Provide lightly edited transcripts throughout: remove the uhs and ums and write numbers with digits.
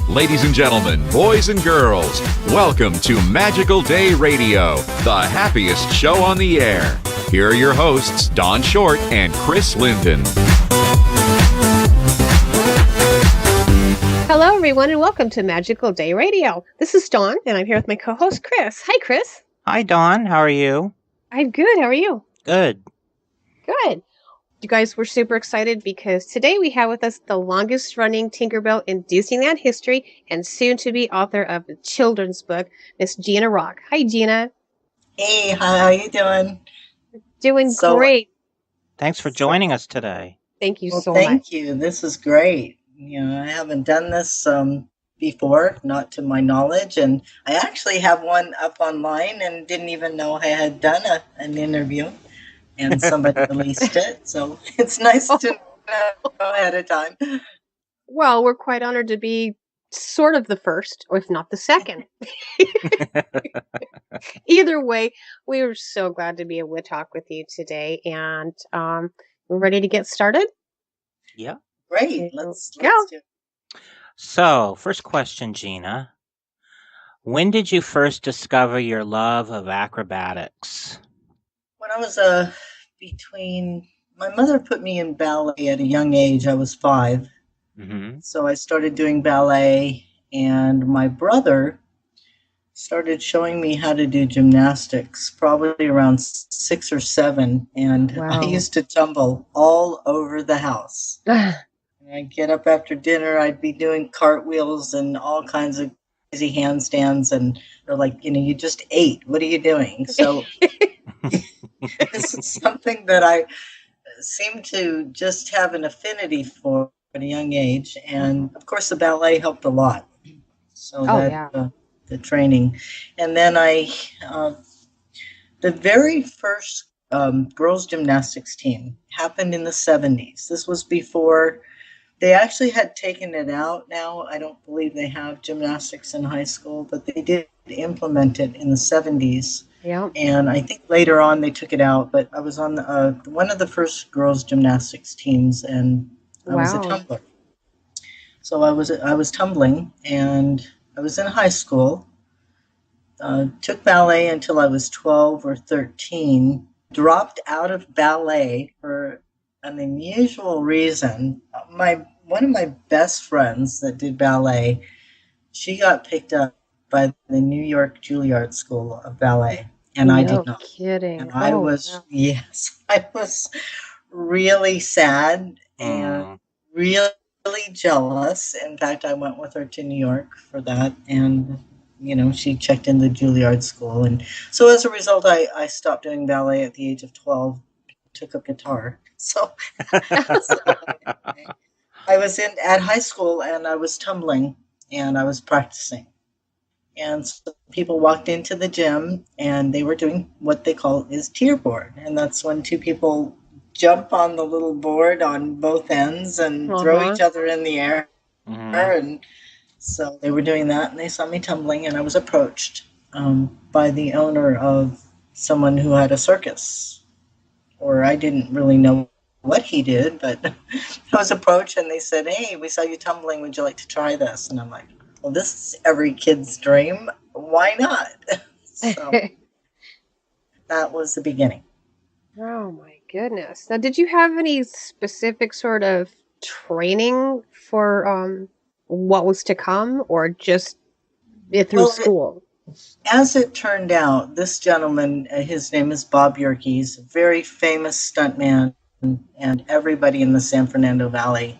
Ladies and gentlemen, boys and girls, welcome to Magical Day Radio, the happiest show on the air. Here are your hosts, Don Short and Chris Linden. Hello, everyone, and welcome to Magical Day Radio. This is Dawn, and I'm here with my co-host, Chris. Hi, Chris. Hi, Dawn. How are you? I'm good. How are you? Good. Good. You guys, we're super excited because today we have with us the longest-running Tinkerbell in Disneyland history and soon-to-be author of the children's book, Miss Gina Rock. Hi, Gina. Hey, how you doing? Doing great. Thanks for joining us today. Thank you so Thank much. you. This is great. I haven't done this before, not to my knowledge, and I actually have one up online and didn't even know I had done an interview, and somebody released it, so it's nice to know ahead of time. Well, we're quite honored to be sort of the first, or if not the second. Either way, we were so glad to be able to talk with you today, and we're ready to get started? Yeah. Great. Let's do it. So, first question, Gina. When did you first discover your love of acrobatics? When I was my mother put me in ballet at a young age. I was 5. Mm-hmm. So I started doing ballet, and my brother started showing me how to do gymnastics, probably around 6 or 7, and Wow. I used to tumble all over the house. I'd get up after dinner, I'd be doing cartwheels and all kinds of crazy handstands, and they're like, you just ate. What are you doing? So this is something that I seem to just have an affinity for at a young age, and of course the ballet helped a lot. So the training, and then the very first girls gymnastics team happened in the 70s. This was before they actually had taken it out. Now I don't believe they have gymnastics in high school, but they did implement it in the 70s. Yeah. And I think later on they took it out, but I was on one of the first girls gymnastics teams, and I was a tumbler. So I was tumbling, and I was in high school. Took ballet until I was 12 or 13. Dropped out of ballet for an unusual reason. One of my best friends that did ballet, she got picked up by the New York Juilliard School of Ballet, and I did not. Kidding. And I was really sad and really jealous. In fact, I went with her to New York for that, and she checked in the Juilliard School, and so as a result, I stopped doing ballet at the age of 12. Took up guitar. So I was at high school, and I was tumbling, and I was practicing. And so people walked into the gym, and they were doing what they call is tier board. And that's when 2 people jump on the little board on both ends and throw each other in the air. Mm-hmm. And so they were doing that, and they saw me tumbling, and I was approached by the owner of someone who had a circus. Or I didn't really know what he did, but I was approached, and they said, "Hey, we saw you tumbling. Would you like to try this?" And I'm like, well, this is every kid's dream. Why not? So that was the beginning. Oh, my goodness. Now, did you have any specific sort of training for what was to come, or just through school? As it turned out, this gentleman, his name is Bob Yerke. He's a very famous stuntman, and everybody in the San Fernando Valley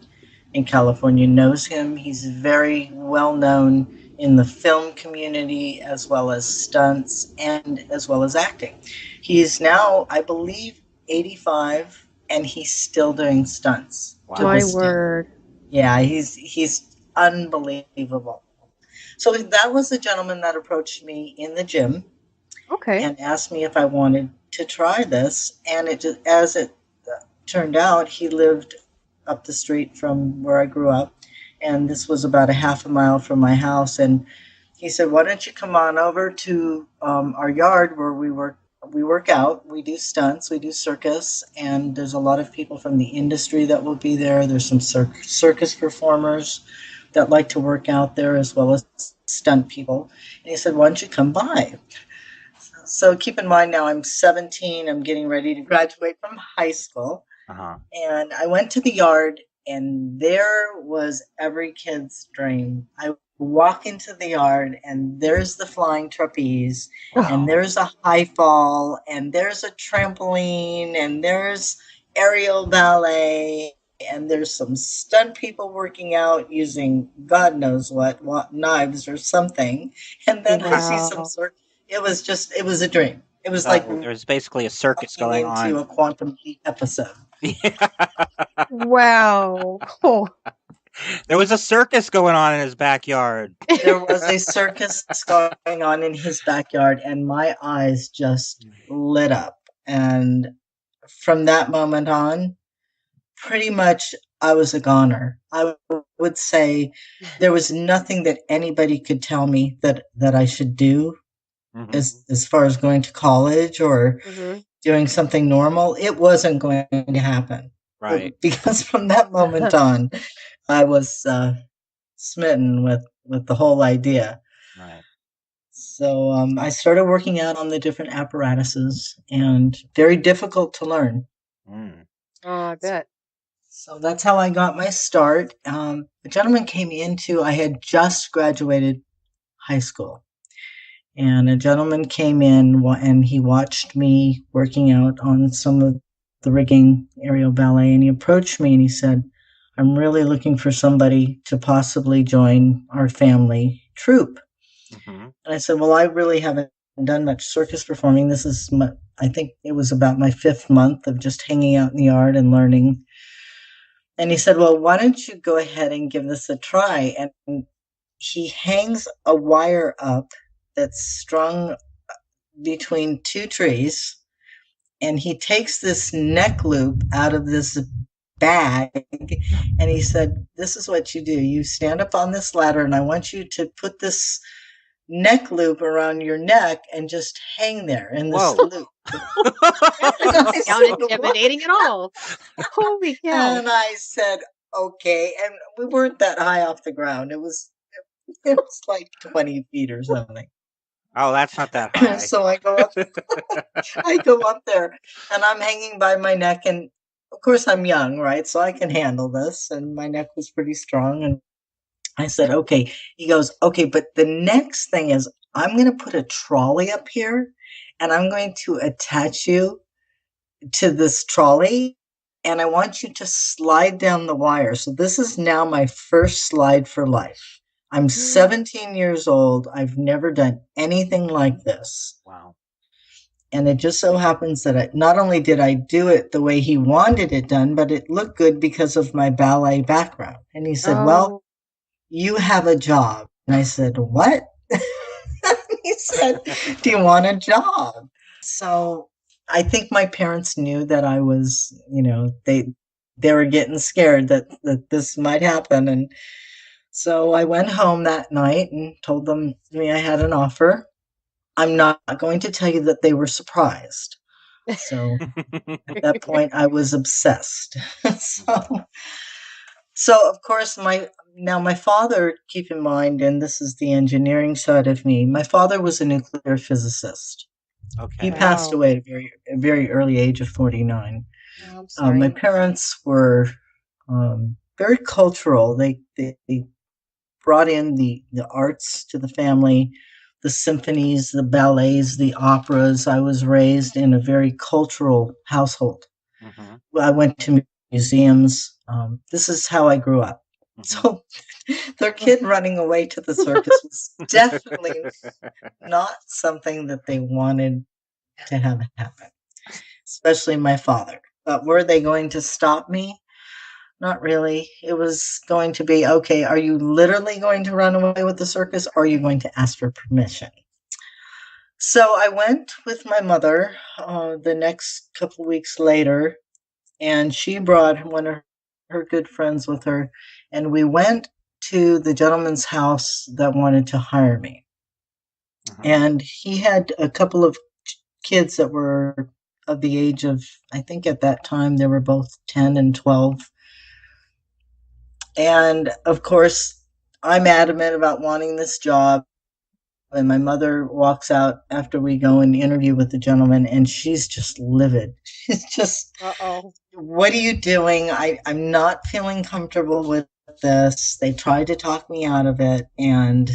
in California knows him. He's very well known in the film community, as well as stunts and as well as acting. He is now, I believe, 85, and he's still doing stunts. Wow. My word. Yeah, he's unbelievable. So that was the gentleman that approached me in the gym, and asked me if I wanted to try this. And as it turned out, he lived up the street from where I grew up, and this was about a half a mile from my house. And he said, "Why don't you come on over to our yard where we work out. We do stunts, we do circus, and there's a lot of people from the industry that will be there. There's some circus performers. that like to work out there as well as stunt people. And he said, why don't you come by? So keep in mind now I'm 17. I'm getting ready to graduate from high school. And I went to the yard, and there was every kid's dream. I walk into the yard, and there's the flying trapeze, and there's a high fall, and there's a trampoline, and there's aerial ballet, and there's some stunt people working out using God knows what knives or something. And then I see some sort. It was a dream. It was like there's basically a circus going on. Into a Quantum Leap episode. Wow. Cool. There was a circus going on in his backyard. There was a circus going on in his backyard, and my eyes just lit up. And from that moment on, pretty much I was a goner. I would say there was nothing that anybody could tell me that I should do as far as going to college or doing something normal. It wasn't going to happen. Right. Because from that moment on, I was smitten with the whole idea. Right. So I started working out on the different apparatuses, and very difficult to learn. Oh, I bet. So that's how I got my start. A gentleman came into, I had just graduated high school. And a gentleman came in, and he watched me working out on some of the rigging aerial ballet. And he approached me and he said, I'm really looking for somebody to possibly join our family troupe. And I said, well, I really haven't done much circus performing. This is, I think it was about my 5th month of just hanging out in the yard and learning. And he said, well, why don't you go ahead and give this a try? And he hangs a wire up that's strung between 2 trees, and he takes this neck loop out of this bag, and he said, this is what you do. You stand up on this ladder, and I want you to put this neck loop around your neck and just hang there in this loop. That doesn't sound intimidating at all. Holy cow. And I said, okay. And we weren't that high off the ground. It was like 20 feet or something. Oh, that's not that high. So I go up there, and I'm hanging by my neck, and of course I'm young, right? So I can handle this, and my neck was pretty strong. And I said, okay. He goes, okay, but the next thing is I'm going to put a trolley up here, and I'm going to attach you to this trolley, and I want you to slide down the wire. So this is now my first slide for life. I'm 17 years old. I've never done anything like this. Wow. And it just so happens that not only did I do it the way he wanted it done, but it looked good because of my ballet background. And he said, well, you have a job. And I said, what? He said, do you want a job? So I think my parents knew that I was, they were getting scared that this might happen. And so I went home that night and told them I had an offer. I'm not going to tell you that they were surprised. So at that point, I was obsessed. So of course, my father, keep in mind, and this is the engineering side of me, my father was a nuclear physicist. Okay. He passed away at a very early age of 49. Oh, I'm sorry. My parents were very cultural. They brought in the arts to the family, the symphonies, the ballets, the operas. I was raised in a very cultural household. I went to museums. This is how I grew up. So their kid running away to the circus was definitely not something that they wanted to have happen, especially my father. But were they going to stop me? Not really. It was going to be, okay, are you literally going to run away with the circus, or are you going to ask for permission? So I went with my mother the next couple of weeks later, and she brought one of her good friends with her, and we went to the gentleman's house that wanted to hire me. And he had a couple of kids that were of the age of, I think at that time, they were both 10 and 12. And of course, I'm adamant about wanting this job. And my mother walks out after we go and interview with the gentleman, and she's just livid. She's just, Uh-oh. what are you doing? I'm not feeling comfortable with this. They tried to talk me out of it, and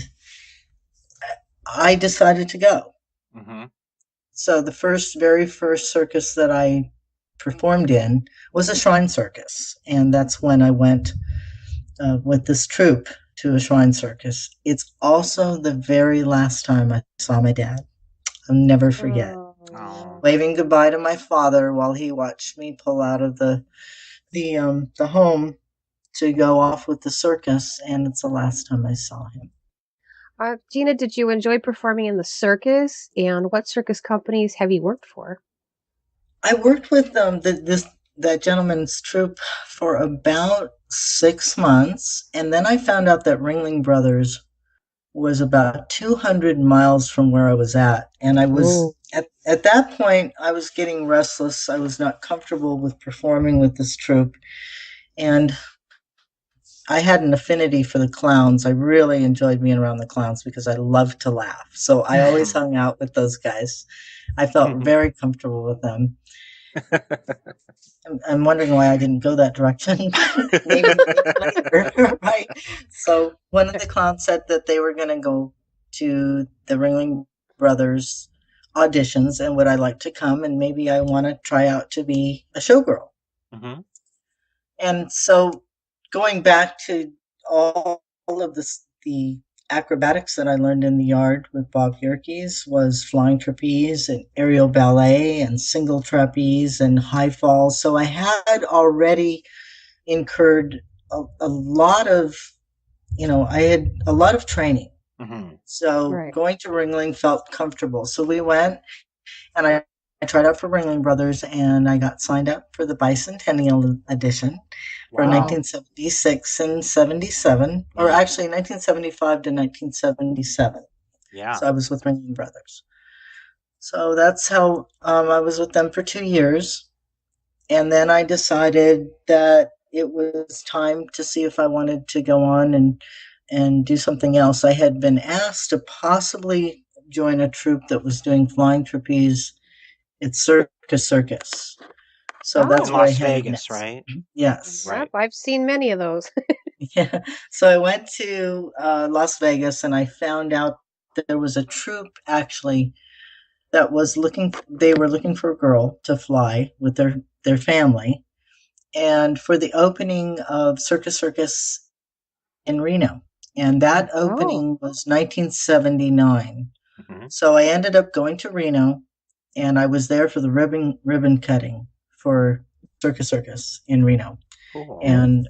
I decided to go. Mm-hmm. So the very first circus that I performed in was a shrine circus, and that's when I went with this troupe to a shrine circus. It's also the very last time I saw my dad. I'll never forget. Oh. Waving goodbye to my father while he watched me pull out of the home to go off with the circus, and it's the last time I saw him. Gina, did you enjoy performing in the circus? And what circus companies have you worked for? I worked with that gentleman's troupe for about 6 months, and then I found out that Ringling Brothers was about 200 miles from where I was at, and I was at that point I was getting restless. I was not comfortable with performing with this troupe, and I had an affinity for the clowns. I really enjoyed being around the clowns because I love to laugh. So I always hung out with those guys. I felt very comfortable with them. I'm wondering why I didn't go that direction. maybe later, right? So one of the clowns said that they were going to go to the Ringling Brothers auditions, and would I like to come, and maybe I want to try out to be a showgirl. Mm-hmm. And so going back to all of the acrobatics that I learned in the yard with Bob Yerkes was flying trapeze and aerial ballet and single trapeze and high falls. So I had already incurred a lot of, I had a lot of training. Mm-hmm. So going to Ringling felt comfortable. So we went, and I tried out for Ringling Brothers, and I got signed up for the bicentennial edition for 1976 and 77, or actually 1975 to 1977. Yeah. So I was with Ringling Brothers. So that's how I was with them for 2 years. And then I decided that it was time to see if I wanted to go on and do something else. I had been asked to possibly join a troupe that was doing flying trapeze. It's Circus Circus. So that's in where Las I headed Vegas, next. right? Yes. Yep, I've seen many of those. Yeah. So I went to Las Vegas, and I found out that there was a troupe actually that was they were looking for a girl to fly with their family, and for the opening of Circus Circus in Reno. And that opening was 1979. Mm-hmm. So I ended up going to Reno, and I was there for the ribbon cutting for Circus Circus in Reno. Cool. And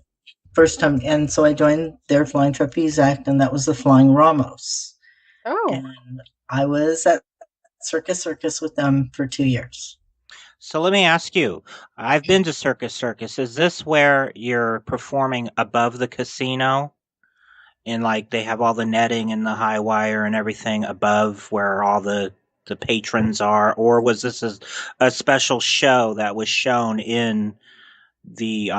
first time, and so I joined their Flying Trapeze Act, and that was the Flying Ramos. And I was at Circus Circus with them for 2 years. So let me ask you, I've been to Circus Circus. Is this where you're performing above the casino? And like they have all the netting and the high wire and everything above where all the patrons are? Or was this a special show that was shown in the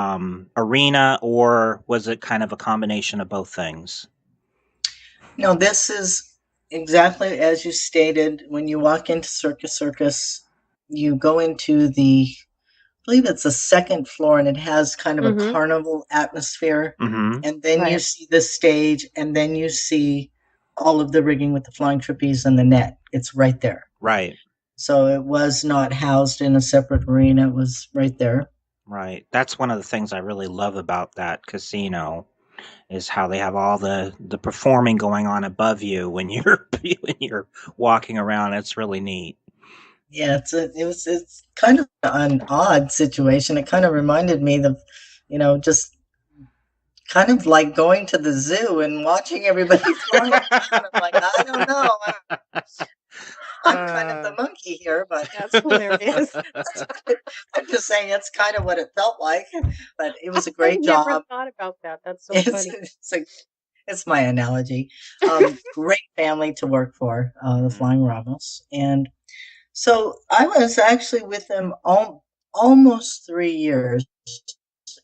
arena, or was it kind of a combination of both things? No, this is exactly as you stated. When you walk into Circus Circus, you go into I believe it's the second floor, and it has kind of a carnival atmosphere. Mm-hmm. And then you see the stage, and then you see all of the rigging with the flying trapeze and the net. It's right there. Right. So it was not housed in a separate arena. It was right there. Right. That's one of the things I really love about that casino, is how they have all the performing going on above you when you're walking around. It's really neat. Yeah, it's kind of an odd situation. It kind of reminded me of, just kind of like going to the zoo and watching everybody flying around. I'm like, I don't know. I'm kind of the monkey here, but that's hilarious. I'm just saying it's kind of what it felt like. But it was a great job. I never thought about that. That's so funny. It's my analogy. Great family to work for, the Flying Ramos. And so I was actually with them almost 3 years.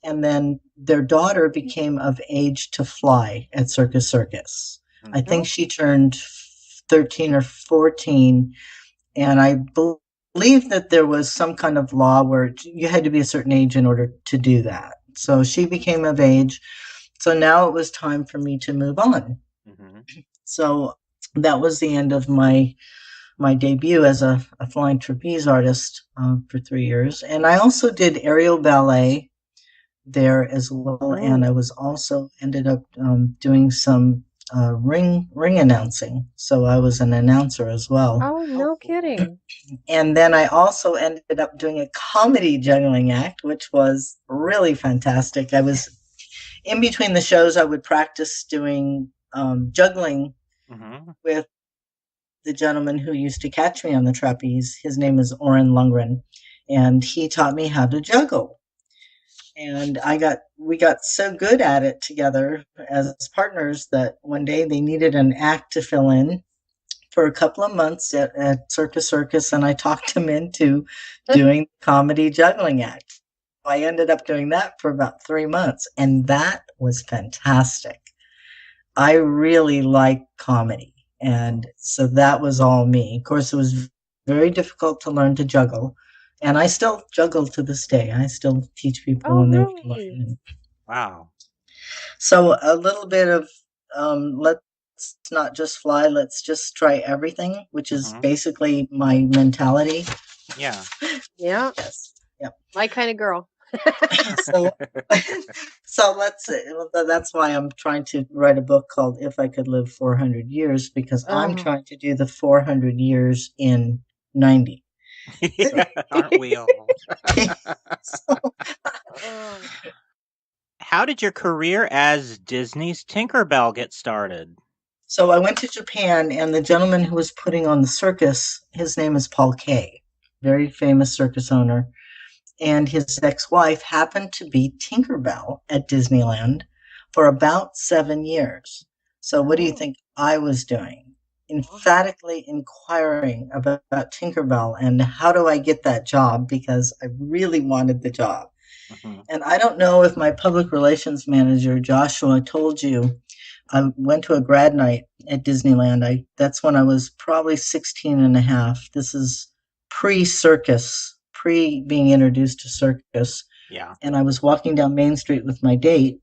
and then their daughter became of age to fly at Circus Circus. Mm-hmm. I think she turned 13 or 14, and I believe that there was some kind of law where you had to be a certain age in order to do that. So she became of age. So now it was time for me to move on. Mm-hmm. So that was the end of my debut as a flying trapeze artist for 3 years. And I also did aerial ballet there as well. And I was also ended up doing some ring announcing. So I was an announcer as well. Oh, no kidding. And then I also ended up doing a comedy juggling act, which was really fantastic. I was in between the shows, I would practice doing juggling with the gentleman who used to catch me on the trapeze. His name is Oren Lundgren, and he taught me how to juggle. And we got so good at it together as partners that one day they needed an act to fill in for a couple of months at Circus Circus, and I talked him into doing comedy juggling act. I ended up doing that for about 3 months, and that was fantastic. I really like comedy. And so that was all me. Of course, it was very difficult to learn to juggle. And I still juggle to this day. I still teach people when they learn. Wow. So a little bit of let's not just fly, let's just try everything, which is basically my mentality. Yeah. Yeah. Yes. Yep. My kind of girl. so that's why I'm trying to write a book called If I Could Live 400 Years, because I'm trying to do the 400 years in 90. Yeah, aren't we all? How did your career as Disney's Tinkerbell get started? So I went to Japan, and the gentleman who was putting on the circus, his name is Paul Kay, very famous circus owner. And his ex-wife happened to be Tinkerbell at Disneyland for about 7 years. So what do you think I was doing? Emphatically inquiring about Tinkerbell and how do I get that job, because I really wanted the job. And I don't know if my public relations manager, Joshua, told you, I went to a grad night at Disneyland. That's when I was probably 16 and a half. This is pre-circus. Being introduced to circus. Yeah. And I was walking down Main Street with my date,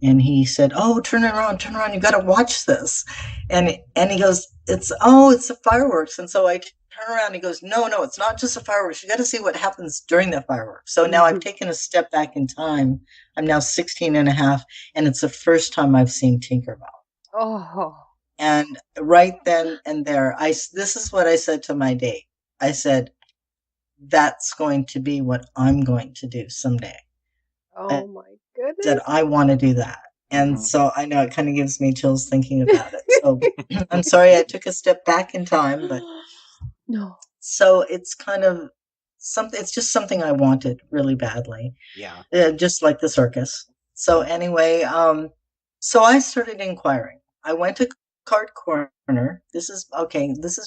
and he said, "Oh, turn around, you got to watch this." And he goes, it's the fireworks. And so I turn around, and he goes, no, it's not just the fireworks. You got to see what happens during the fireworks. So now I've taken a step back in time. I'm now 16 and a half, and it's the first time I've seen Tinkerbell. Oh. And right then and there, this is what I said to my date. I said, that's going to be what I'm going to do someday. Oh my goodness. That I want to do that. And so I know it kind of gives me chills thinking about it. So I'm sorry I took a step back in time, but no. So it's kind of something, it's just something I wanted really badly. Yeah. Just like the circus. So anyway, so I started inquiring. I went to Card Corner. This is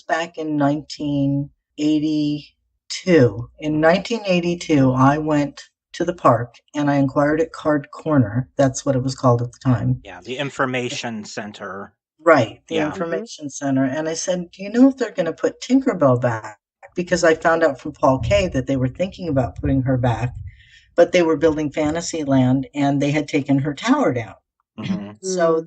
back in 1980. In 1982, I went to the park and I inquired at Card Corner. That's what it was called at the time. Yeah, the information center. Right, the information center. And I said, do you know if they're going to put Tinkerbell back? Because I found out from Paul Kay that they were thinking about putting her back, but they were building Fantasyland and they had taken her tower down. So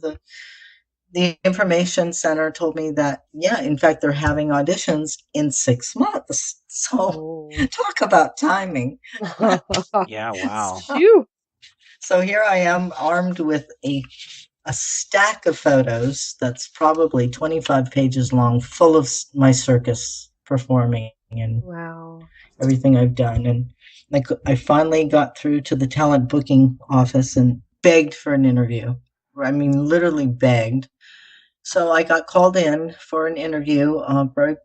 the information center told me that, yeah, in fact, they're having auditions in 6 months. So talk about timing. Yeah, wow. So here I am armed with a stack of photos that's probably 25 pages long, full of my circus performing and everything I've done. And I finally got through to the talent booking office and begged for an interview. I mean, literally begged. So I got called in for an interview right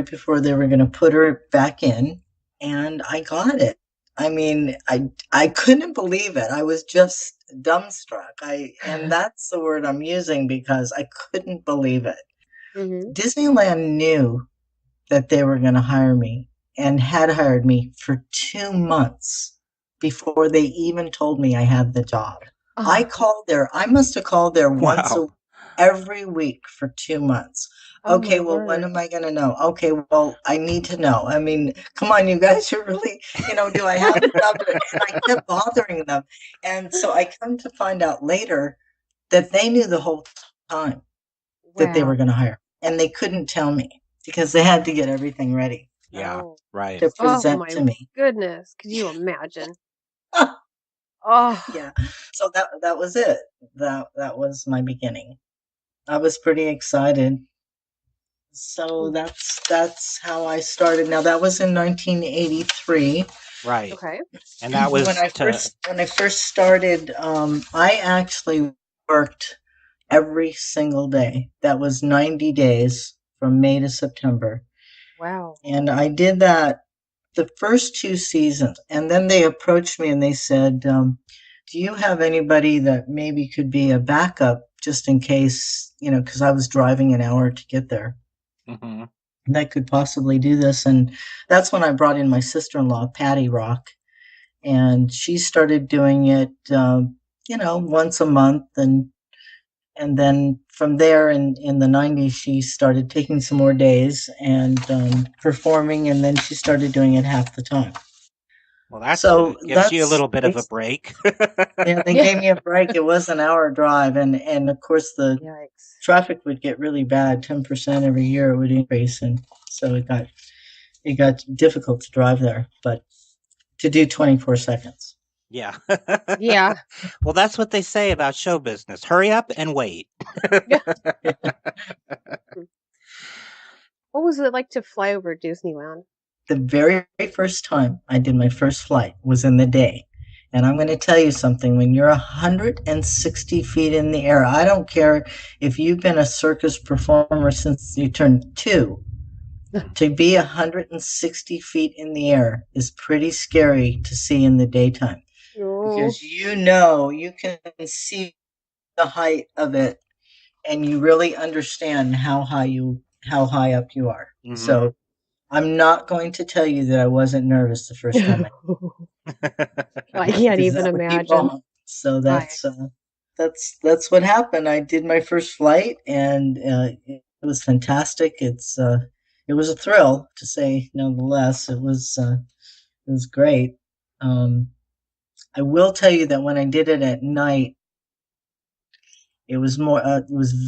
before they were gonna put her back in, and I got it. I mean, I couldn't believe it. I was just dumbstruck. And that's the word I'm using because I couldn't believe it. Disneyland knew that they were going to hire me and had hired me for 2 months before they even told me I had the job. I must have called there once every week for 2 months. Okay, well, when am I going to know? Okay, well, I need to know. I mean, come on, you guys are really, do I have a job? And I kept bothering them. And so I come to find out later that they knew the whole time that they were going to hire. And they couldn't tell me because they had to get everything ready. Yeah, right. To present to me. Goodness, could you imagine? Yeah. So that was it. That was my beginning. I was pretty excited. So that's how I started. Now that was in 1983. Right. Okay. And that was when I first started. I actually worked every single day. That was 90 days from May to September. Wow. And I did that the first 2 seasons. And then they approached me and they said, do you have anybody that maybe could be a backup just in case, because I was driving an hour to get there. Mm-hmm. That could possibly do this. And that's when I brought in my sister-in-law, Patty Rock. And she started doing it, once a month. And then from there in the 90s, she started taking some more days and performing, and then she started doing it half the time. Well, gives you a little bit of a break. Yeah, they gave me a break. It was an hour drive, and of course the traffic would get really bad. 10% every year it would increase, and so it got difficult to drive there, but to do 24 seconds. Yeah. Yeah. Well, that's what they say about show business. Hurry up and wait. What was it like to fly over Disneyland? The very first time I did my first flight was in the day. And I'm going to tell you something. When you're 160 feet in the air, I don't care if you've been a circus performer since you turned 2. To be 160 feet in the air is pretty scary to see in the daytime. Because you can see the height of it, and you really understand how high up you are. Mm-hmm. So I'm not going to tell you that I wasn't nervous the first time. I can't even imagine. So that's what happened. I did my first flight, and it was fantastic. It was a thrill, to say no less. It was great. I will tell you that when I did it at night, it was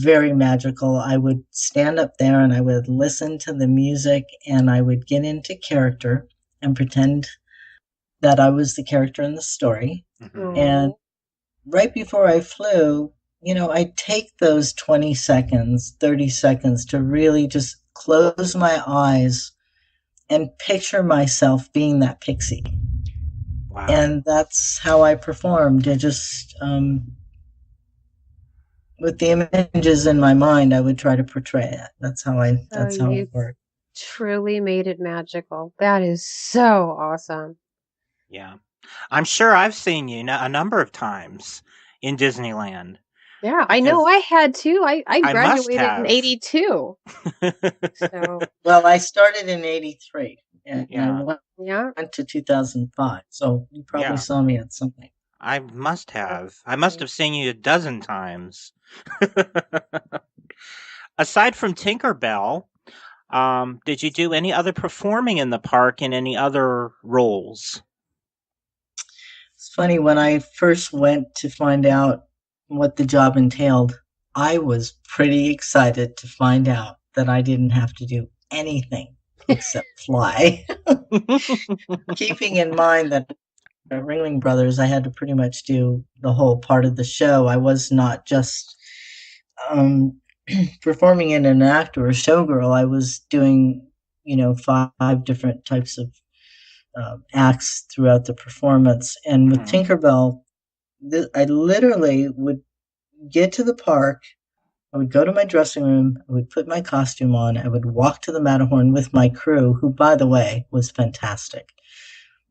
very magical. I would stand up there and I would listen to the music, and I would get into character and pretend that I was the character in the story. Mm-hmm. And right before I flew, I'd take those 20 seconds, 30 seconds to really just close my eyes and picture myself being that pixie. Wow. And that's how I performed. I just, with the images in my mind, I would try to portray it. That's how it worked. Truly made it magical. That is so awesome. Yeah. I'm sure I've seen you a number of times in Disneyland. Yeah, I know I had too. I graduated in 82. So. Well, I started in 83. And I went to 2005. So you probably saw me at something. I must have. I must have seen you a dozen times. Aside from Tinkerbell, did you do any other performing in the park in any other roles? It's funny, when I first went to find out what the job entailed, I was pretty excited to find out that I didn't have to do anything except fly. Keeping in mind that at Ringling Brothers, I had to pretty much do the whole part of the show. I was not just performing in an actor or showgirl. I was doing, 5 different types of acts throughout the performance. And with Tinkerbell, I literally would get to the park. I would go to my dressing room, I would put my costume on, I would walk to the Matterhorn with my crew, who, by the way, was fantastic.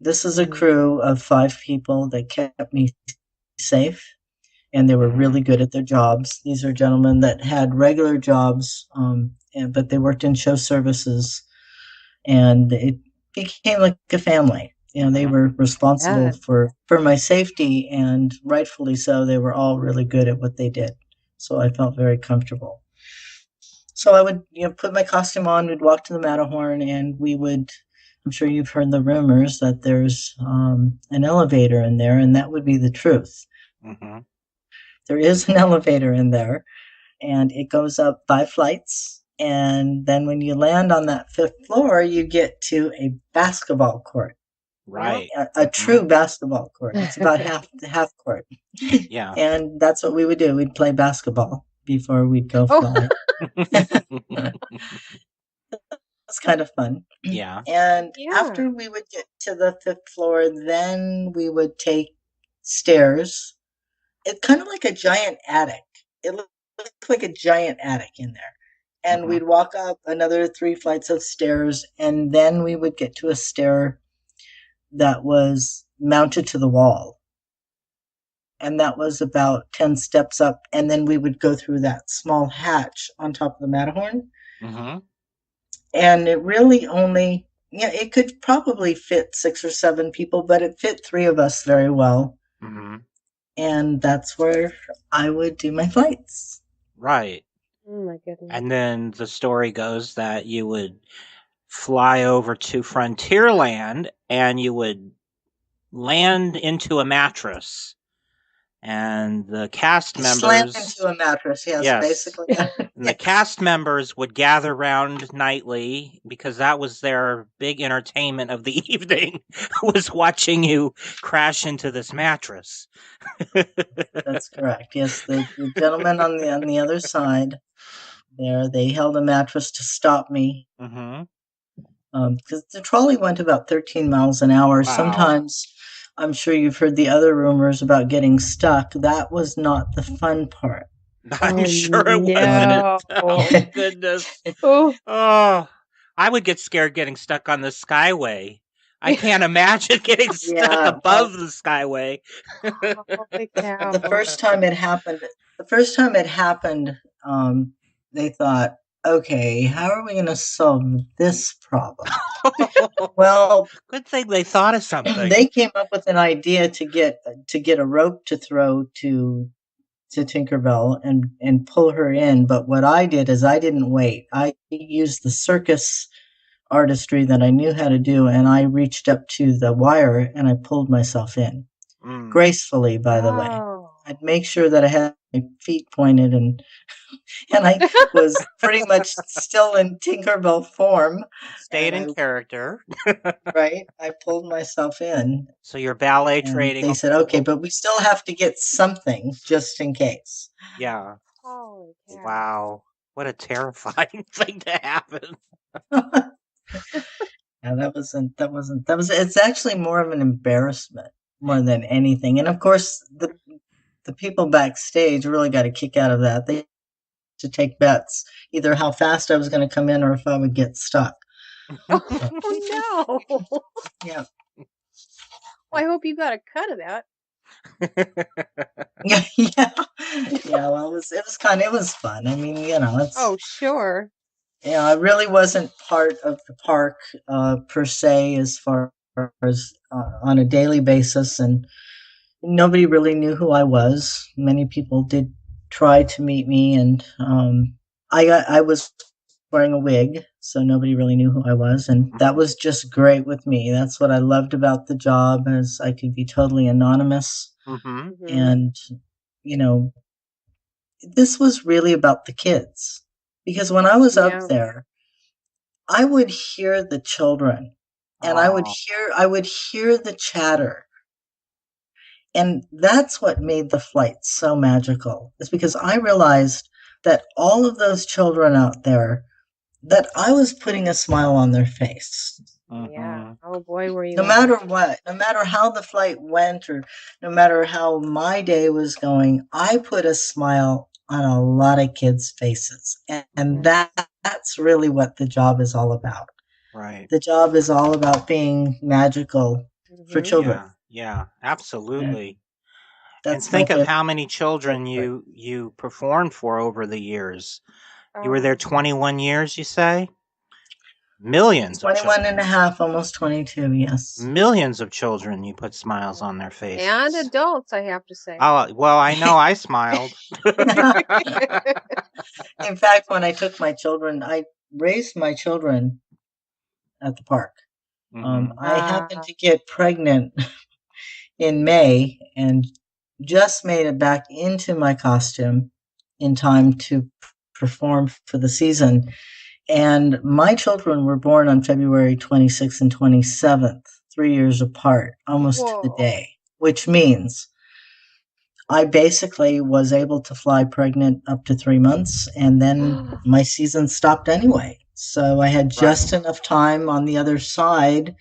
This is a crew of 5 people that kept me safe, and they were really good at their jobs. These are gentlemen that had regular jobs, but they worked in show services, and it became like a family. They were responsible for my safety, and rightfully so. They were all really good at what they did. So I felt very comfortable. So I would, put my costume on, we'd walk to the Matterhorn, and we would, I'm sure you've heard the rumors that there's an elevator in there, and that would be the truth. Mm-hmm. There is an elevator in there, and it goes up 5 flights. And then when you land on that 5th floor, you get to a basketball court. Right. A true basketball court. It's about half court. Yeah. And that's what we would do. We'd play basketball before we'd go fly. It's kind of fun. Yeah. And after we would get to the 5th floor, then we would take stairs. It's kind of like a giant attic. It looked like a giant attic in there. And we'd walk up another 3 flights of stairs, and then we would get to a stair that was mounted to the wall. And that was about 10 steps up, and then we would go through that small hatch on top of the Matterhorn. Mm-hmm. And it really only, it could probably fit 6 or 7 people, but it fit 3 of us very well. Mm-hmm. And that's where I would do my flights. Right. Oh my goodness. And then the story goes that you would fly over to Frontierland and you would land into a mattress. And the cast members slammed into a mattress, yes. Basically. And the cast members would gather round nightly because that was their big entertainment of the evening, was watching you crash into this mattress. That's correct. Yes, the gentleman on the other side there, they held a mattress to stop me. Mm-hmm. Because the trolley went about 13 miles an hour. Wow. Sometimes, I'm sure you've heard the other rumors about getting stuck. That was not the fun part. I'm sure it wasn't. Oh, goodness. Oh, I would get scared getting stuck on the Skyway. I can't imagine getting stuck above the Skyway. The first time it happened, they thought, okay, how are we going to solve this problem? Well, good thing they thought of something. They came up with an idea to get a rope to throw to Tinkerbell and pull her in. But what I did is I didn't wait. I used the circus artistry that I knew how to do, and I reached up to the wire and I pulled myself in gracefully. By the way, I'd make sure that I had my feet pointed and I was pretty much still in Tinkerbell form. Stayed in character. Right. I pulled myself in. So you're ballet training. They said, okay, but we still have to get something just in case. Yeah. Holy cow. Wow. What a terrifying thing to happen. It's actually more of an embarrassment more than anything. And of course, the people backstage really got a kick out of that. They to take bets, either how fast I was going to come in or if I would get stuck. Oh no! Yeah. Well, I hope you got a cut of that. Yeah. Well, it was fun. I mean, it's. Oh, sure. Yeah, I really wasn't part of the park per se, as far as on a daily basis, and nobody really knew who I was. Many people did try to meet me, and I was wearing a wig, so nobody really knew who I was, and that was just great with me. That's what I loved about the job, is I could be totally anonymous. Mm-hmm. And this was really about the kids, because when I was up there, I would hear the children, and I would hear the chatter. And that's what made the flight so magical, is because I realized that all of those children out there, that I was putting a smile on their face. Yeah. Oh boy, were you. No matter what, no matter how the flight went, or no matter how my day was going, I put a smile on a lot of kids' faces. And that's really what the job is all about. Right. The job is all about being magical for children. Yeah, absolutely. Yeah. And think of how many children you performed for over the years. You were there 21 years, you say? Millions 21 and a half, almost 22, yes. Millions of children, you put smiles on their faces. And adults, I have to say. Oh, well, I know I smiled. In fact, when I took my children, I raised my children at the park. I happened to get pregnant in May and just made it back into my costume in time to perform for the season. And my children were born on February 26th and 27th, 3 years apart, almost to the day, which means I basically was able to fly pregnant up to 3 months, and then my season stopped anyway. So I had just enough time on the other side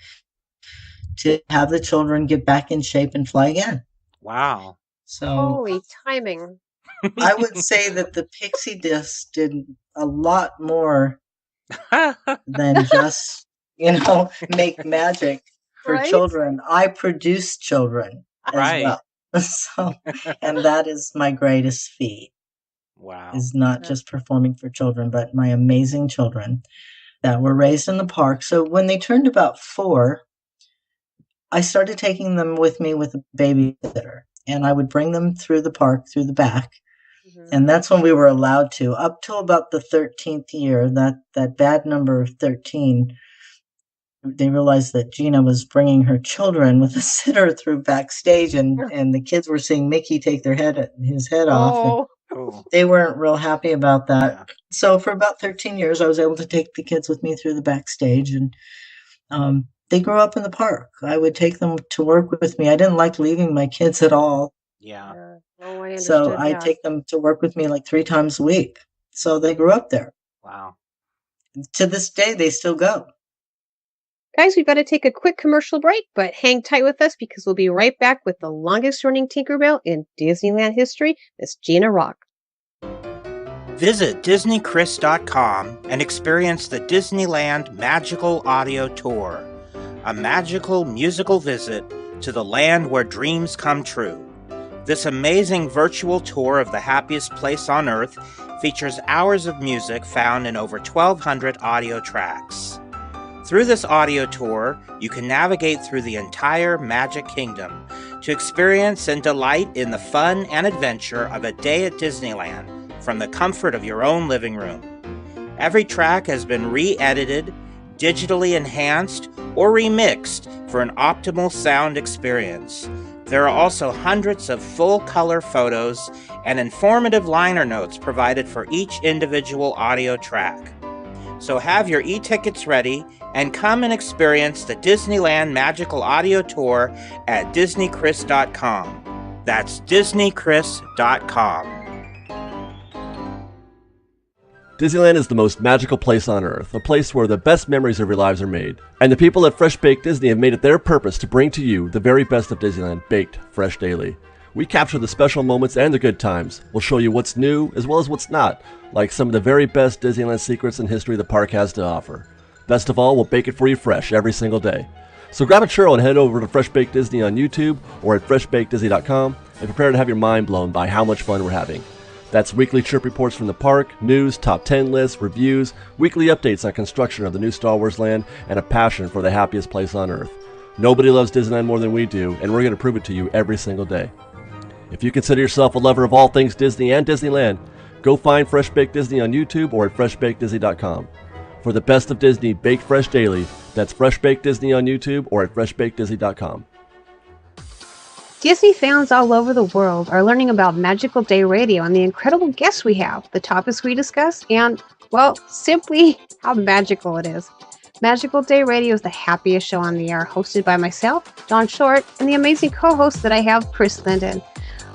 to have the children get back in shape and fly again. Wow. So holy timing. I would say that the pixie disc did a lot more than just, make magic for children. I produce children as well. So, and that is my greatest feat. Wow. Is not just performing for children, but my amazing children that were raised in the park. So when they turned about 4, I started taking them with me with a babysitter, and I would bring them through the park, through the back. And that's when we were allowed to, up till about the 13th year, that bad number of 13, they realized that Gina was bringing her children with a sitter through backstage, and the kids were seeing Mickey take his head off. And they weren't real happy about that. Yeah. So for about 13 years, I was able to take the kids with me through the backstage, and they grew up in the park. I would take them to work with me. I didn't like leaving my kids at all. Yeah. Oh, I understood. So I take them to work with me like 3 times a week. So they grew up there. Wow. To this day, they still go. Guys, we've got to take a quick commercial break, but hang tight with us because we'll be right back with the longest running Tinkerbell in Disneyland history, Miss Gina Rock. Visit DisneyChris.com and experience the Disneyland Magical Audio Tour, a magical musical visit to the land where dreams come true. This amazing virtual tour of the happiest place on Earth features hours of music found in over 1,200 audio tracks. Through this audio tour, you can navigate through the entire Magic Kingdom to experience and delight in the fun and adventure of a day at Disneyland from the comfort of your own living room. Every track has been re-edited, digitally enhanced, or remixed for an optimal sound experience. There are also hundreds of full-color photos and informative liner notes provided for each individual audio track. So have your e-tickets ready and come and experience the Disneyland Magical Audio Tour at DisneyChris.com. That's DisneyChris.com. Disneyland is the most magical place on Earth, a place where the best memories of your lives are made. And the people at Fresh Baked Disney have made it their purpose to bring to you the very best of Disneyland, baked fresh daily. We capture the special moments and the good times. We'll show you what's new as well as what's not, like some of the very best Disneyland secrets and history the park has to offer. Best of all, we'll bake it for you fresh every single day. So grab a churro and head over to Fresh Baked Disney on YouTube or at freshbakedisney.com and prepare to have your mind blown by how much fun we're having. That's weekly trip reports from the park, news, top 10 lists, reviews, weekly updates on construction of the new Star Wars land, and a passion for the happiest place on Earth. Nobody loves Disneyland more than we do, and we're going to prove it to you every single day. If you consider yourself a lover of all things Disney and Disneyland, go find Fresh Baked Disney on YouTube or at freshbakedisney.com. For the best of Disney baked fresh daily, that's Fresh Baked Disney on YouTube or at freshbakedisney.com. Disney fans all over the world are learning about Magical Day Radio and the incredible guests we have, the topics we discuss, and, well, simply how magical it is. Magical Day Radio is the happiest show on the air, hosted by myself, Dawn Short, and the amazing co-host that I have, Chris Linden.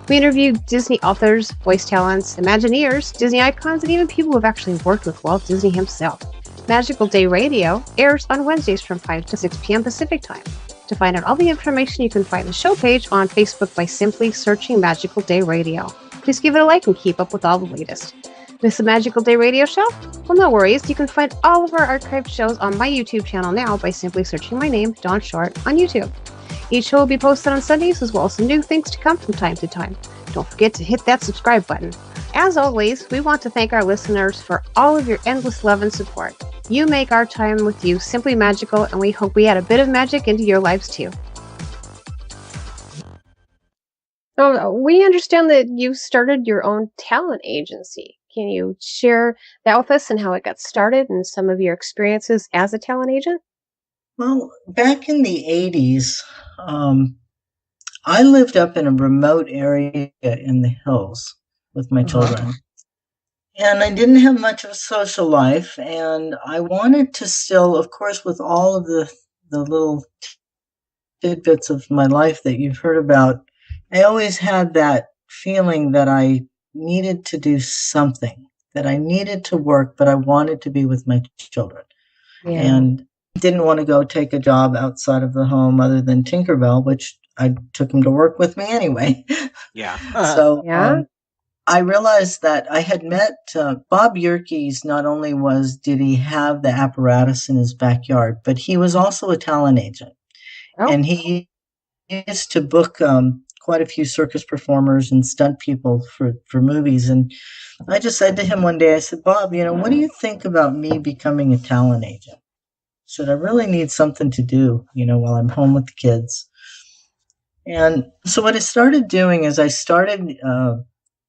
We interview Disney authors, voice talents, Imagineers, Disney icons, and even people who have actually worked with Walt Disney himself. Magical Day Radio airs on Wednesdays from 5 to 6 p.m. Pacific Time. To find out all the information, you can find the show page on Facebook by simply searching Magical Day Radio. Please give it a like and keep up with all the latest. Miss the Magical Day Radio show? Well, no worries. You can find all of our archived shows on my YouTube channel now by simply searching my name, Dawn Short, on YouTube. Each show will be posted on Sundays as well as some new things to come from time to time. Don't forget to hit that subscribe button. As always, we want to thank our listeners for all of your endless love and support. You make our time with you simply magical, and we hope we add a bit of magic into your lives too. Oh, we understand that you started your own talent agency. Can you share that with us and how it got started and some of your experiences as a talent agent? Well, back in the 80s, I lived up in a remote area in the hills with my children. And I didn't have much of a social life, and I wanted to still, of course, with all of the little tidbits of my life that you've heard about, I always had that feeling that I needed to do something, that I needed to work, but I wanted to be with my children. Yeah. And didn't want to go take a job outside of the home other than Tinkerbell, which I took him to work with me anyway. Yeah. So I realized that I had met Bob Yerkes. Not only did he have the apparatus in his backyard, but he was also a talent agent. Oh. And he used to book quite a few circus performers and stunt people for movies. And I just said to him one day, I said, Bob, what do you think about me becoming a talent agent? I said, I really need something to do, while I'm home with the kids. And so what I started doing is I started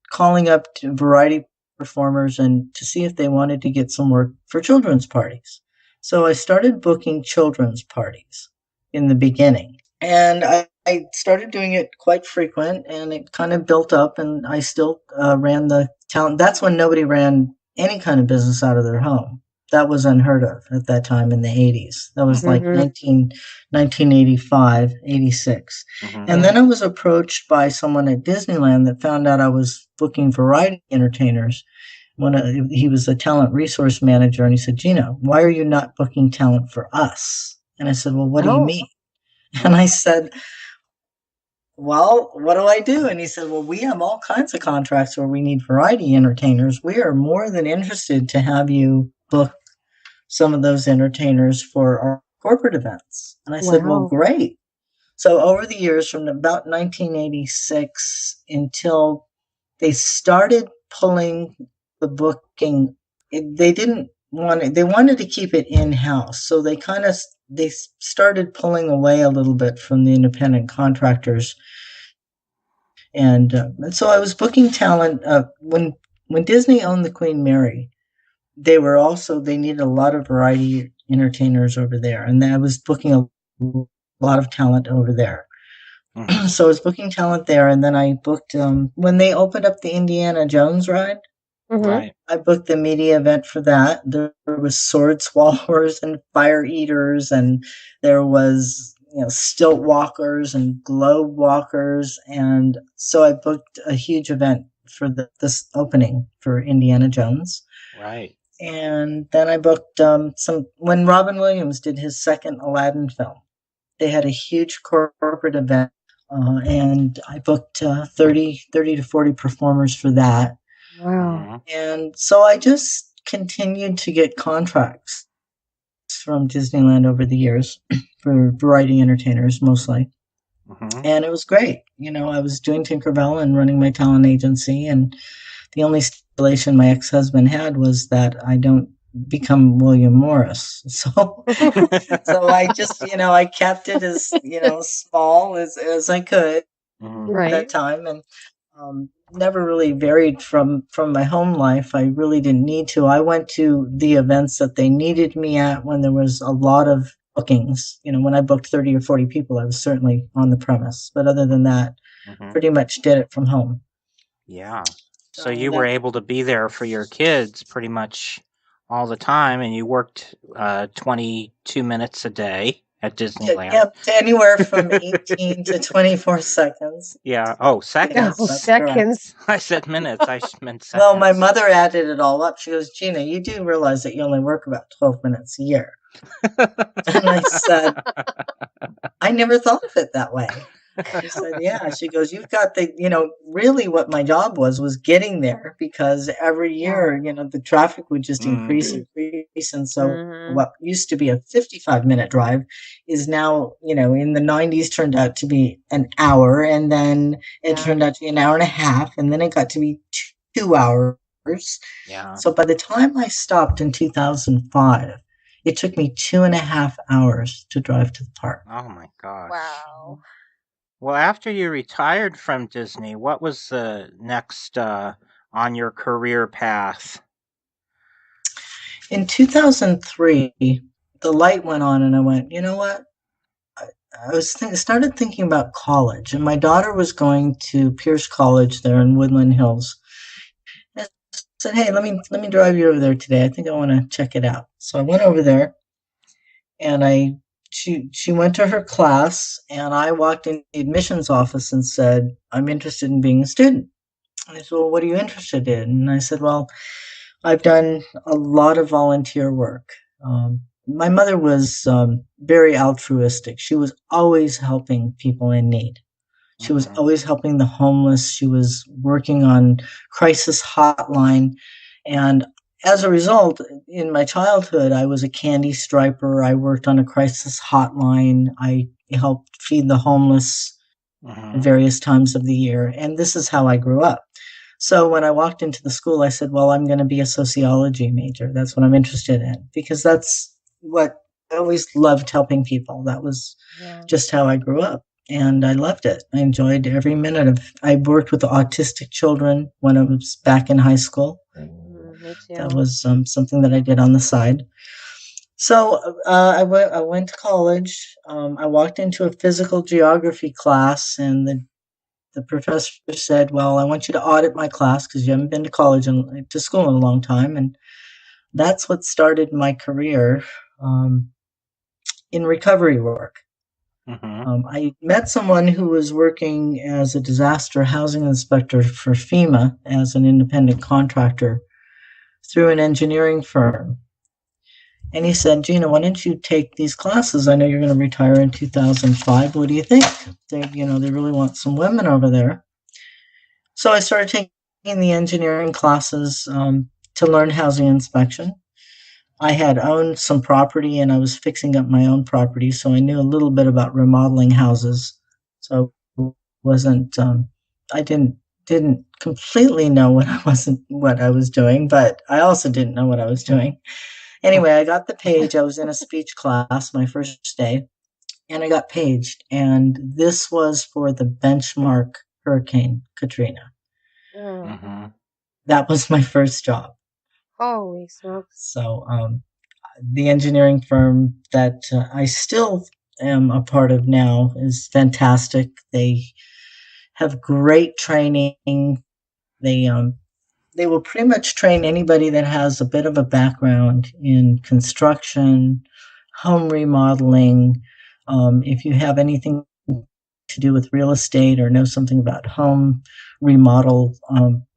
calling up to variety performers and to see if they wanted to get some work for children's parties. So I started booking children's parties in the beginning. And I started doing it quite frequent, and it kind of built up, and I still ran the talent. That's when nobody ran any kind of business out of their home. That was unheard of at that time in the 80s. That was like 1985, 86. And then I was approached by someone at Disneyland that found out I was booking variety entertainers. He was a talent resource manager, and he said, Gina, why are you not booking talent for us? And I said, well, what do you mean? And I said, well, what do I do? And he said, well, we have all kinds of contracts where we need variety entertainers. We are more than interested to have you book some of those entertainers for our corporate events. And I said, well, great. So over the years, from about 1986 until they started pulling the booking, they wanted to keep it in-house. So they started pulling away a little bit from the independent contractors. And so I was booking talent. When Disney owned the Queen Mary, they needed a lot of variety entertainers over there. And I was booking a lot of talent over there. So I was booking talent there. And then I booked, when they opened up the Indiana Jones ride, right. I booked the media event for that. There was sword swallowers and fire eaters, and there was stilt walkers and globe walkers, and so I booked a huge event for this opening for Indiana Jones. Right. And then I booked when Robin Williams did his second Aladdin film. They had a huge corporate event, and I booked 30 to 40 performers for that. Wow. And so I just continued to get contracts from Disneyland over the years for variety entertainers mostly. And it was great. I was doing Tinkerbell and running my talent agency, and the only stipulation my ex-husband had was that I don't become William Morris. So I just, I kept it as, small as I could at that time. And never really varied from my home life. I really didn't need to. I went to the events that they needed me at when there was a lot of bookings. When I booked 30 or 40 people, I was certainly on the premise. But other than that, pretty much did it from home. Yeah. So you were able to be there for your kids pretty much all the time, and you worked 22 minutes a day at Disneyland. Yep, anywhere from 18 to 24 seconds. Yeah. Oh, seconds. Yes, seconds. Correct. I said minutes. I meant seconds. Well, my mother added it all up. She goes, Gina, you do realize that you only work about 12 minutes a year. And I said, I never thought of it that way. She said, yeah. She goes, you've got really what my job was getting there, because every year, the traffic would just increase. And so what used to be a 55-minute drive is now, in the 90s turned out to be an hour. And then it turned out to be an hour and a half. And then it got to be 2 hours. Yeah. So by the time I stopped in 2005, it took me 2.5 hours to drive to the park. Oh my gosh. Wow. Well, after you retired from Disney, what was the next on your career path? In 2003, the light went on, and I went, you know what? Started thinking about college, and my daughter was going to Pierce College there in Woodland Hills. And I said, "Hey, let me drive you over there today. I think I want to check it out." So I went over there, and she went to her class, and I walked in the admissions office and said, "I'm interested in being a student." And I said, "Well, what are you interested in?" And I said, "Well, I've done a lot of volunteer work." My mother was very altruistic. She was always helping people in need. She was always helping the homeless. She was working on crisis hotline. And as a result, in my childhood, I was a candy striper. I worked on a crisis hotline. I helped feed the homeless at various times of the year. And this is how I grew up. So when I walked into the school, I said, well, I'm going to be a sociology major. That's what I'm interested in, because that's what I always loved, helping people. That was just how I grew up. And I loved it. I enjoyed every minute of it. I worked with autistic children when I was back in high school. Me too. That was something that I did on the side. So I went to college. I walked into a physical geography class, and the professor said, well, I want you to audit my class because you haven't been to college and to school in a long time. And that's what started my career in recovery work. I met someone who was working as a disaster housing inspector for FEMA as an independent contractor through an engineering firm. And he said, Gina, why don't you take these classes? I know you're going to retire in 2005. What do you think? They really want some women over there. So I started taking the engineering classes to learn housing inspection. I had owned some property, and I was fixing up my own property, so I knew a little bit about remodeling houses. So I didn't completely know what I was doing, but I also didn't know what I was doing. Anyway, I got the page. I was in a speech class my first day, and I got paged. And this was for the benchmark Hurricane Katrina. That was my first job. Holy smokes. So the engineering firm that I still am a part of now is fantastic. They have great training. They will pretty much train anybody that has a bit of a background in construction, home remodeling. If you have anything to do with real estate or know something about home remodel,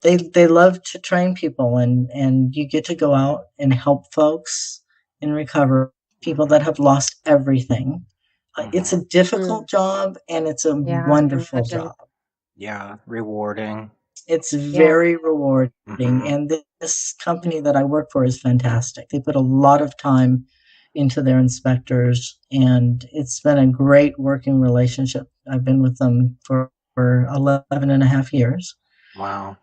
they love to train people, and you get to go out and help folks in recovery, people that have lost everything. It's a difficult job, and it's a wonderful job. Yeah, rewarding. It's very rewarding. And this company that I work for is fantastic. They put a lot of time into their inspectors, and it's been a great working relationship. I've been with them for 11 and a half years. Wow.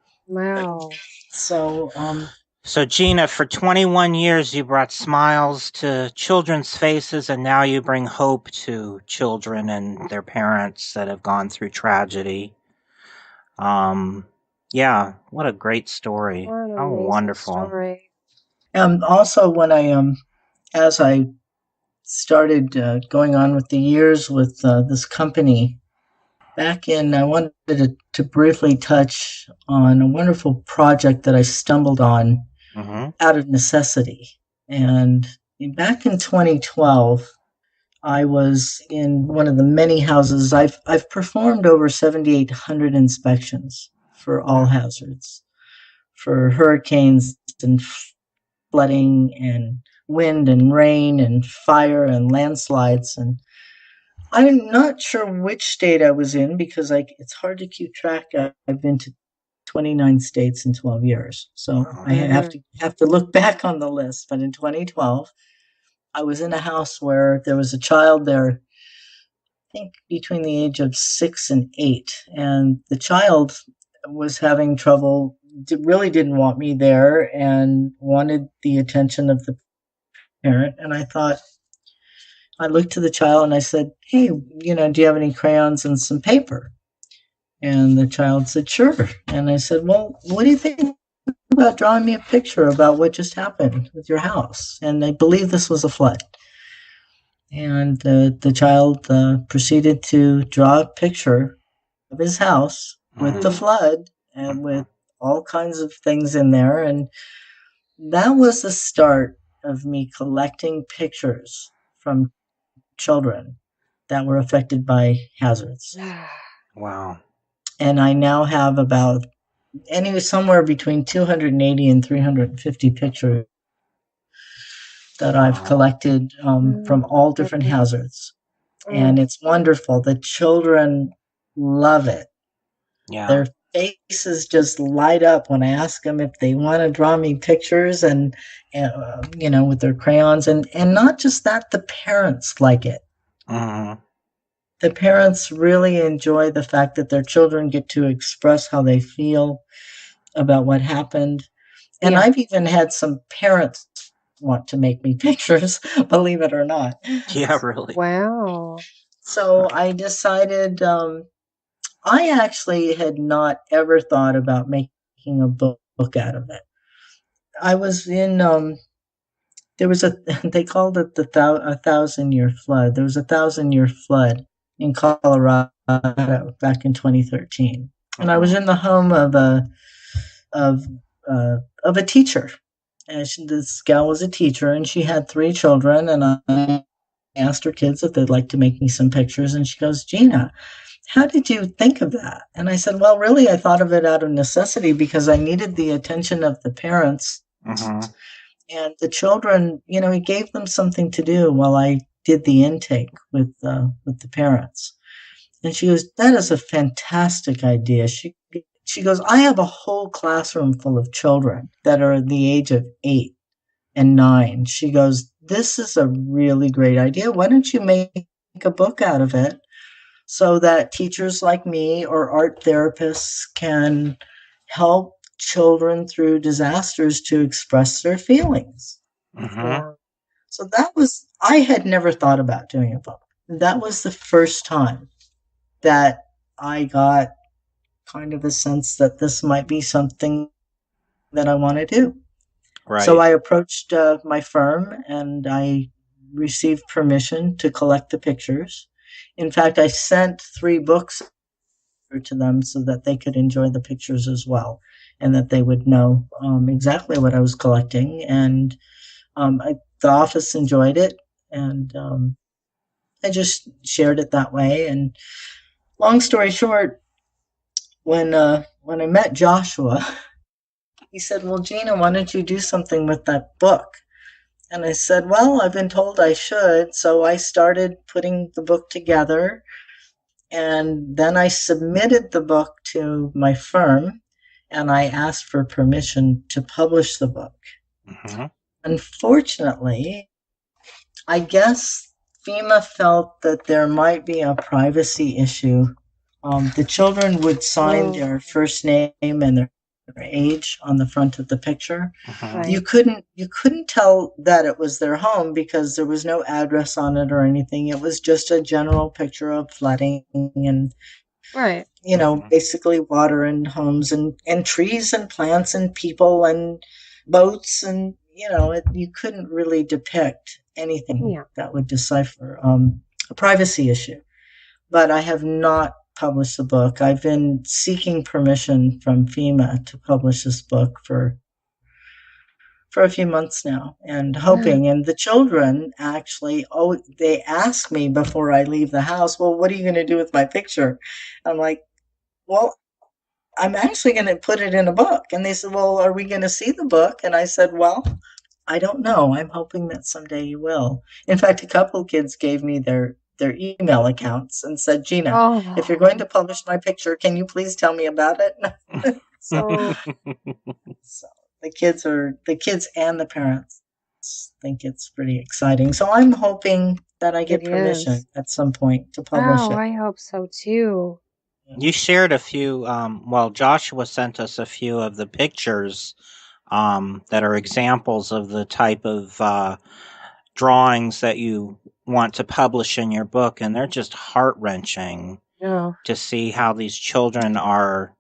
So, Gina, for 21 years, you brought smiles to children's faces, and now you bring hope to children and their parents that have gone through tragedy. Yeah, what a great story. How wonderful. Story. Also, when as I started going on with the years with this company, I wanted to briefly touch on a wonderful project that I stumbled on out of necessity. And back in 2012, I was in one of the many houses. I've performed over 7,800 inspections for all hazards, for hurricanes and flooding and wind and rain and fire and landslides. And I'm not sure which state I was in, because it's hard to keep track. I've been to 29 states in 12 years. So I have to look back on the list. But in 2012, I was in a house where there was a child there, I think between the age of 6 and 8. And the child was having trouble really didn't want me there and wanted the attention of the parent. And I looked to the child and I said, "Hey, do you have any crayons and some paper?" And the child said, "Sure." And I said, "Well, what do you think about drawing me a picture about what just happened with your house?" And I believe this was a flood. And the child proceeded to draw a picture of his house with the flood and with all kinds of things in there. And that was the start of me collecting pictures from children that were affected by hazards. Wow. And I now have somewhere between 280 and 350 pictures that I've collected from all different hazards. And it's wonderful. The children love it. Yeah. Their faces just light up when I ask them if they want to draw me pictures and with their crayons. And not just that, the parents like it. Mm-hmm. The parents really enjoy the fact that their children get to express how they feel about what happened. And I've even had some parents want to make me pictures, believe it or not. Yeah, really. Wow. So I decided, I actually had not ever thought about making a book out of it. I was in, there was they called it a 1,000-year flood. There was a 1,000-year flood in Colorado back in 2013. And I was in the home of a teacher. And this gal was a teacher, and she had 3 children. And I asked her kids if they'd like to make me some pictures. And she goes, "Gina, how did you think of that?" And I said, "Well, really, I thought of it out of necessity because I needed the attention of the parents and the children. It gave them something to do while I did the intake with the parents." And she goes, "That is a fantastic idea." She goes, "I have a whole classroom full of children that are the age of 8 and 9. She goes, "This is a really great idea. Why don't you make a book out of it so that teachers like me or art therapists can help children through disasters to express their feelings?" Mm-hmm. So I had never thought about doing a book. That was the first time that I got kind of a sense that this might be something that I want to do. Right. So I approached my firm and I received permission to collect the pictures. In fact, I sent 3 books to them so that they could enjoy the pictures as well and that they would know exactly what I was collecting. And the office enjoyed it, and I just shared it that way. And long story short, when I met Joshua, he said, "Well, Gina, why don't you do something with that book?" And I said, "Well, I've been told I should." So I started putting the book together, and then I submitted the book to my firm, and I asked for permission to publish the book. Mm-hmm. Unfortunately, I guess FEMA felt that there might be a privacy issue. The children would sign their first name and their age on the front of the picture. Mm-hmm. You couldn't tell that it was their home because there was no address on it or anything. It was just a general picture of flooding and basically water and homes and trees and plants and people and boats, and you couldn't really depict anything that would decipher a privacy issue. But I have not published the book. I've been seeking permission from FEMA to publish this book for a few months now, and hoping. And the children actually, they ask me before I leave the house, "Well, what are you going to do with my picture?" I'm like, "Well, I'm actually going to put it in a book." And they said, "Well, are we going to see the book?" And I said, "Well, I don't know. I'm hoping that someday you will." In fact, a couple of kids gave me their email accounts and said, "Gina, if you're going to publish my picture, can you please tell me about it?" So the kids and the parents think it's pretty exciting. So I'm hoping that I get permission at some point to publish it. I hope so too. You shared a few, Joshua sent us a few of the pictures that are examples of the type of drawings that you want to publish in your book, and they're just heart-wrenching to see how these children are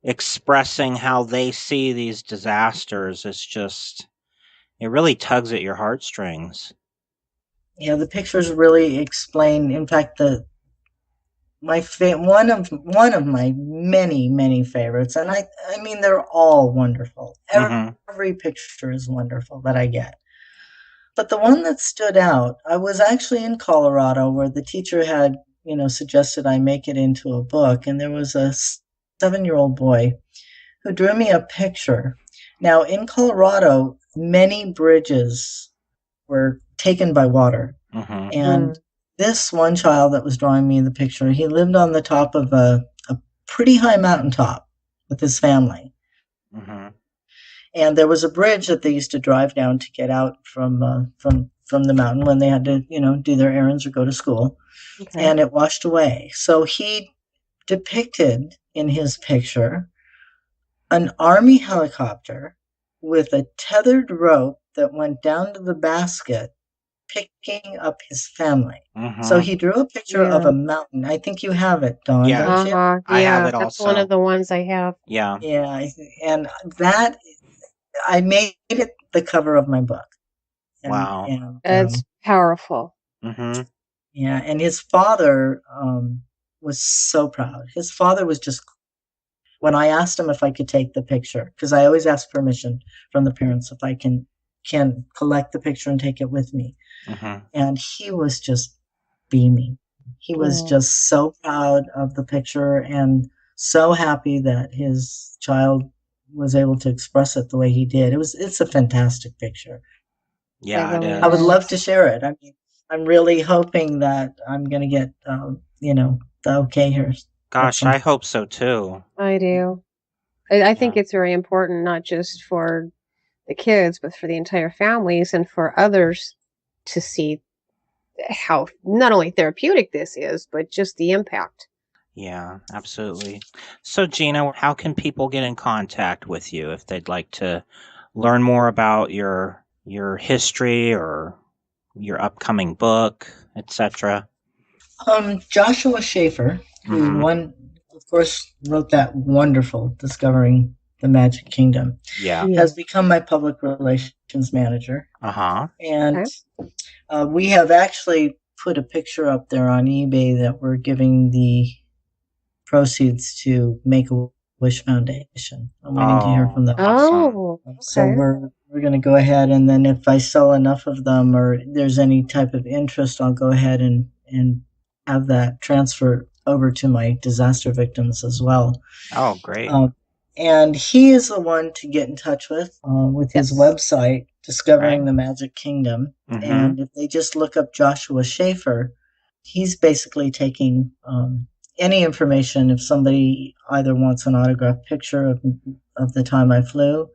expressing how they see these disasters. It really tugs at your heartstrings. Yeah, the pictures really explain. In fact, one of my many favorites, and I mean they're all wonderful. Every picture is wonderful that I get. But the one that stood out, I was actually in Colorado where the teacher had, suggested I make it into a book, and there was a 7-year-old boy who drew me a picture. Now, in Colorado, many bridges were taken by water. And this one child that was drawing me the picture, he lived on the top of a pretty high mountaintop with his family. And there was a bridge that they used to drive down to get out from the mountain when they had to, do their errands or go to school. Okay. And it washed away. So he depicted in his picture an Army helicopter with a tethered rope that went down to the basket, picking up his family. So he drew a picture of a mountain. I think you have it, Dawn, don't you? I have it also. That's one of the ones I have. Yeah. Yeah, and that, I made it the cover of my book. And, wow. And, it's powerful. Yeah, and his father was so proud. His father was just, when I asked him if I could take the picture, because I always ask permission from the parents if I can collect the picture and take it with me. And he was just beaming. He was just so proud of the picture and so happy that his child was able to express it the way he did. It's a fantastic picture. Yeah, it is. I would love to share it. I mean, I'm really hoping that I'm going to get, the okay here. Gosh, I hope so too. I do. I think it's very important, not just for the kids, but for the entire families and for others to see how not only therapeutic this is, but just the impact. Yeah, absolutely. So, Gina, how can people get in contact with you if they'd like to learn more about your history or your upcoming book, etc.? Joshua Schaefer, who of course, wrote that wonderful Discovering the Magic Kingdom, has become my public relations manager. And we have actually put a picture up there on eBay that we're giving the proceeds to Make-A-Wish Foundation. I'm waiting to hear from them. So we're going to go ahead, and then if I sell enough of them or there's any type of interest, I'll go ahead and have that transfer over to my disaster victims as well. Oh, great. And he is the one to get in touch with his website, Discovering the Magic Kingdom. And if they just look up Joshua Schaefer, he's basically taking any information. If somebody either wants an autographed picture of the time I flew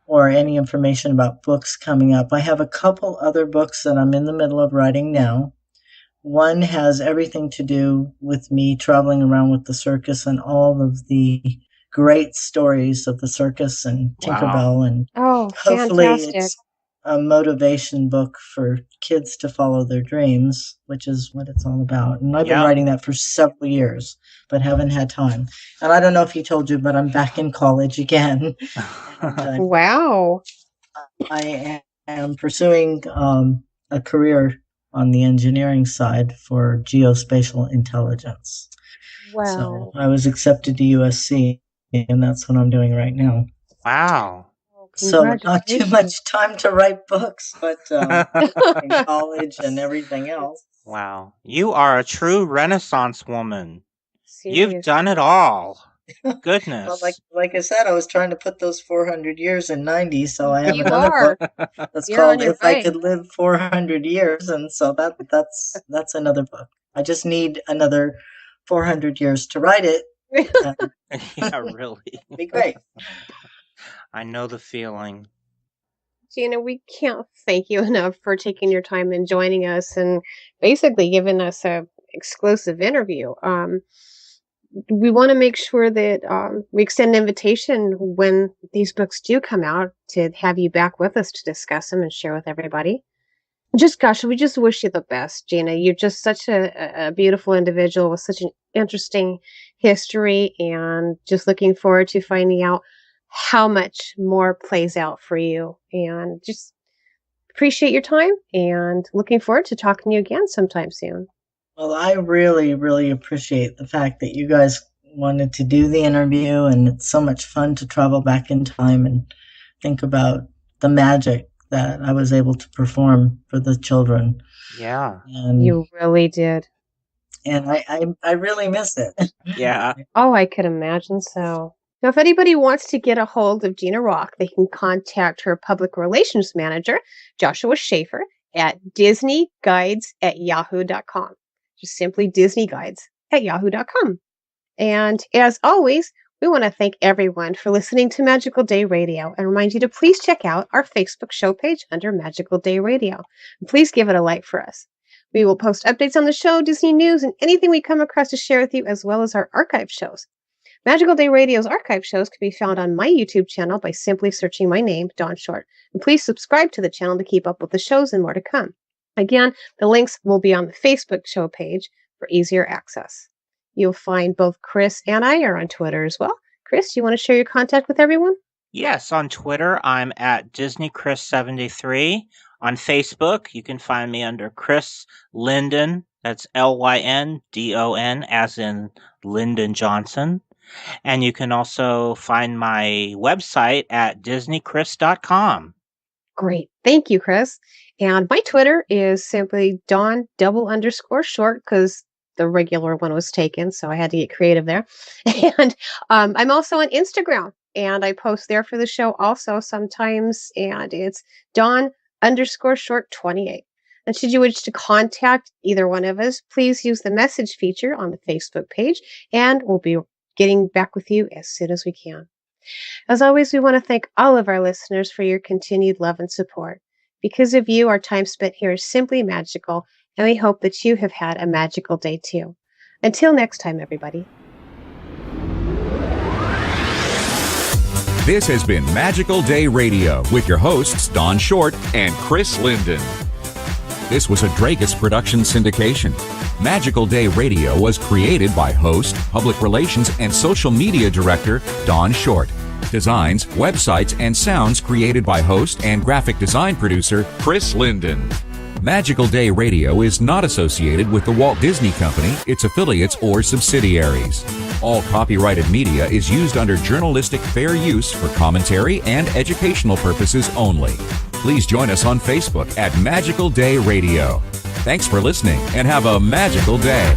or any information about books coming up. I have a couple other books that I'm in the middle of writing now. One has everything to do with me traveling around with the circus and all of the great stories of the circus and Tinkerbell. And hopefully it's a motivation book for kids to follow their dreams, which is what it's all about. And I've been writing that for several years, but haven't had time. And I don't know if he told you, but I'm back in college again. And, wow. I am pursuing a career on the engineering side for geospatial intelligence. Wow. So I was accepted to USC, and that's what I'm doing right now. Wow. So not too much time to write books, but in college and everything else. Wow. You are a true Renaissance woman. Seriously. You've done it all. Goodness. Well, like I said, I was trying to put those 400 years in 90, so I have another book that's called If I Could Live 400 Years, and so that's another book. I just need another 400 years to write it. Yeah, really. It'd be great. I know the feeling. Gina, we can't thank you enough for taking your time and joining us and basically giving us a exclusive interview. we want to make sure that we extend an invitation when these books do come out to have you back with us to discuss them and share with everybody. Just, gosh, we just wish you the best, Gina. You're just such a beautiful individual with such an interesting history, and just looking forward to finding out how much more plays out for you. And just appreciate your time and looking forward to talking to you again sometime soon. Well, I really, really appreciate the fact that you guys wanted to do the interview, and it's so much fun to travel back in time and think about the magic that I was able to perform for the children. Yeah. And, You really did. and I really miss it. Yeah. Oh, I could imagine so. Now, if anybody wants to get a hold of Gina Rock, they can contact her public relations manager, Joshua Schaefer, at disneyguides@yahoo.com. Just simply disneyguides@yahoo.com. And as always, we want to thank everyone for listening to Magical Day Radio and remind you to please check out our Facebook show page under Magical Day Radio. And please give it a like for us. We will post updates on the show, Disney news, and anything we come across to share with you, as well as our archive shows. Magical Day Radio's archive shows can be found on my YouTube channel by simply searching my name, Dawn Short. And please subscribe to the channel to keep up with the shows and more to come. Again, the links will be on the Facebook show page for easier access. You'll find both Chris and I are on Twitter as well. Chris, you want to share your contact with everyone? Yes, on Twitter, I'm at DisneyChris73. On Facebook, you can find me under Chris Linden. That's Lyndon, as in Lyndon Johnson. And you can also find my website at DisneyChris.com. Great. Thank you, Chris. And my Twitter is simply Dawn_short, because the regular one was taken, so I had to get creative there. And I'm also on Instagram, and I post there for the show also sometimes, and it's Dawn_short28. And should you wish to contact either one of us, please use the message feature on the Facebook page, and we'll be getting back with you as soon as we can. As always, we want to thank all of our listeners for your continued love and support. Because of you, our time spent here is simply magical, and we hope that you have had a magical day too. Until next time, everybody. This has been Magical Day Radio with your hosts, Dawn Short and Chris Linden. This was a Drakus production syndication. Magical Day Radio was created by host, public relations, and social media director Dawn Short. Designs, websites, and sounds created by host and graphic design producer Chris Linden. Magical Day Radio is not associated with the Walt Disney Company, its affiliates, or subsidiaries. All copyrighted media is used under journalistic fair use for commentary and educational purposes only. Please join us on Facebook at Magical Day Radio. Thanks for listening and have a magical day.